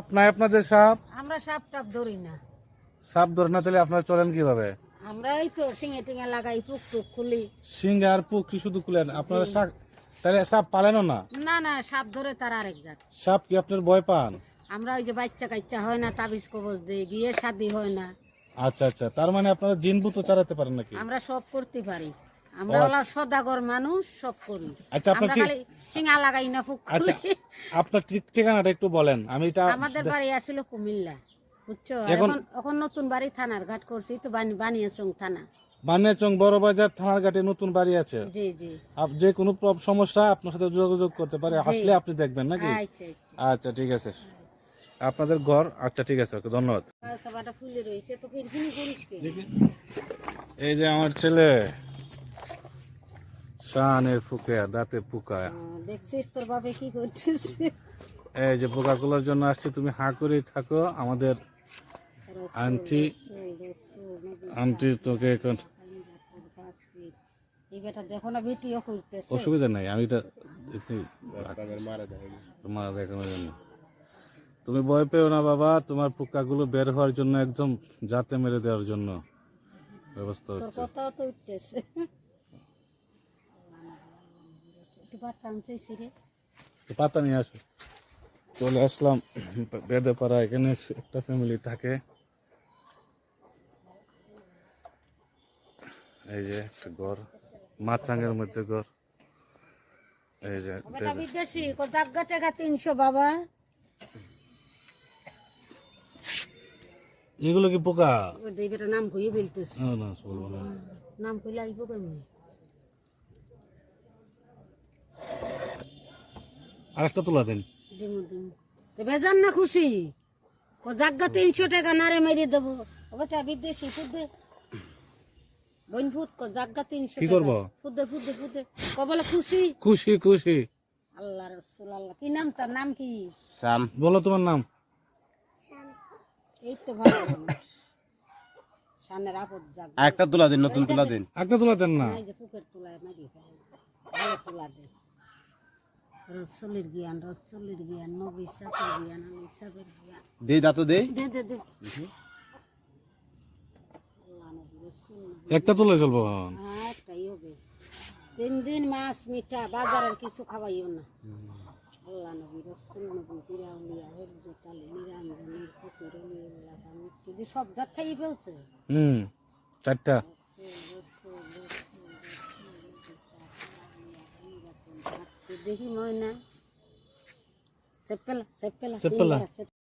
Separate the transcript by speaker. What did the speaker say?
Speaker 1: আপনাদের সাপ?
Speaker 2: আমরা সাপ টাপ ধরি না।
Speaker 1: সাপ ধরে না তাহলে আপনারা চলেন কিভাবে?
Speaker 2: আমরা এই তো শিঙে টিঙে লাগাই, পুক টুক খুলি।
Speaker 1: সিং আর পুক কি শুধু খুলেন? আপনারা তাহলে সাপ পালেনও না?
Speaker 2: না না, সাপ ধরে তার আরেক জাত।
Speaker 1: সাপ কি আপনার ভয় পান?
Speaker 2: আমরা ওই যে বাচ্চা কাচ্চা হয় না, তাবিজ কবজ দিয়ে বিয়ে শাদী হয় না।
Speaker 1: আচ্ছা আচ্ছা, তার মানে আপনারা জিন ভূত চালাতে পারেন নাকি?
Speaker 2: আমরা সব করতে পারি। আমরা হলো সদাগর মানুষ, সব করি।
Speaker 1: আচ্ছা,
Speaker 2: আমরা খালি শিঙা লাগাই না, পুক
Speaker 1: আচ্ছা,
Speaker 2: খুলি।
Speaker 1: আপনার ঠিকানাটা একটু বলেন। আমি এটা
Speaker 2: আমাদের বাড়ি আসলে কুমিল্লা, বুঝছো? এখন নতুন বাড়ি থানার ঘাট করছি তো, বানিয়াচং থানা।
Speaker 1: বানিয়াচং বড় বাজার থানার ঘাটে নতুন বাড়ি আছে।
Speaker 2: জি জি।
Speaker 1: যে কোনো সমস্যা আপনার সাথে যোগাযোগ করতে পারে, আসলে আপনি দেখবেন নাকি?
Speaker 2: আচ্ছা আচ্ছা
Speaker 1: আচ্ছা ঠিক আছে, আপনাদের ঘর। আচ্ছা ঠিক আছে, ওকে, ধন্যবাদ।
Speaker 2: সবাটা ফুলে রয়েছে তো, কিরকিনি করিস কে?
Speaker 1: এই যে আমার ছেলে শানের ফুকে দাঁতে পোকা।
Speaker 2: দেখছিস তোর বাবা কি করতেছে?
Speaker 1: এই যে পোকাগুলোর জন্য আসছি, তুমি হাঁ করেই থাকো। আমাদের আন্টি তোকে এখন
Speaker 2: এই বেটা দেখো না, ভিডিও করতেছে।
Speaker 1: অসুবিধা নাই, আমি এটা মারা দেখানোর জন্য। তুমি ভয় পেও না বাবা, তোমার পোকাগুলো বের হওয়ার জন্য একদম জাতে মেরে দেওয়ার জন্য ব্যবস্থা
Speaker 2: তোর
Speaker 1: হচ্ছে।
Speaker 2: কথাও তো উঠতেছে। একটু পাতা আনছিস রে?
Speaker 1: পাতা নিয়ে আসো। চলে আসলাম বেদে পাড়া, এখানে একটা ফ্যামিলি থাকে। এই যে একটা ঘর, মাছাঙ্গের মধ্যে ঘর। এই যে
Speaker 2: বেটা বিদেশি জাগা টাকা 300 বাবা।
Speaker 1: এগুলো কি পোকা?
Speaker 2: ওই বেটা নাম কইয়ে বলতেছে।
Speaker 1: না না, বলবো না।
Speaker 2: নাম কইলে আইবো কেমনে?
Speaker 1: আরেকটা তোলা দেন।
Speaker 2: দিমু দিমু। তে বেজান না খুশি? জাগা 300 টাকা নারে মেরে দেবো। ও বেটা বিদেশি ফুদে। বইন ফুদ জাগা 300 টাকা।
Speaker 1: কি করব?
Speaker 2: ফুদে ফুদে ফুদে। কবলে খুশি?
Speaker 1: খুশি খুশি।
Speaker 2: আল্লাহ রাসূল আল্লাহ। কি নাম তার? নাম কি?
Speaker 1: শাম। বলো তোমার নাম।
Speaker 2: এই তো ভালো মানুষ। শানের আপদ জাগা।
Speaker 3: একটা তুলা দিন, নতুন তুলা দিন।
Speaker 1: একটা তোলা দেন না।
Speaker 2: এই যে পুকের তুলায় মারি ভালো তুলা দে। রসুলের জ্ঞান, নবী সাহেবের জ্ঞান, আলী সাহেবের জ্ঞান।
Speaker 3: দে দাতো দে।
Speaker 2: দে দে দে।
Speaker 1: একটা তোলা চলবো।
Speaker 2: হ্যাঁ, একটাই হবে। 3 দিন মাছ মিঠা, বাজারের কিছু খাওয়াইও না। আল্লাহ নবী রসুল নবী পিরাউলিয়া হেরজতালি নিরঞ্জনীর ফকির উলিউল্লাহ কিন্তু সব জাত খাইয়ে ফেলছে।
Speaker 1: চারটা।
Speaker 2: দেখি ময়না সেপেলা
Speaker 1: সেপেলা।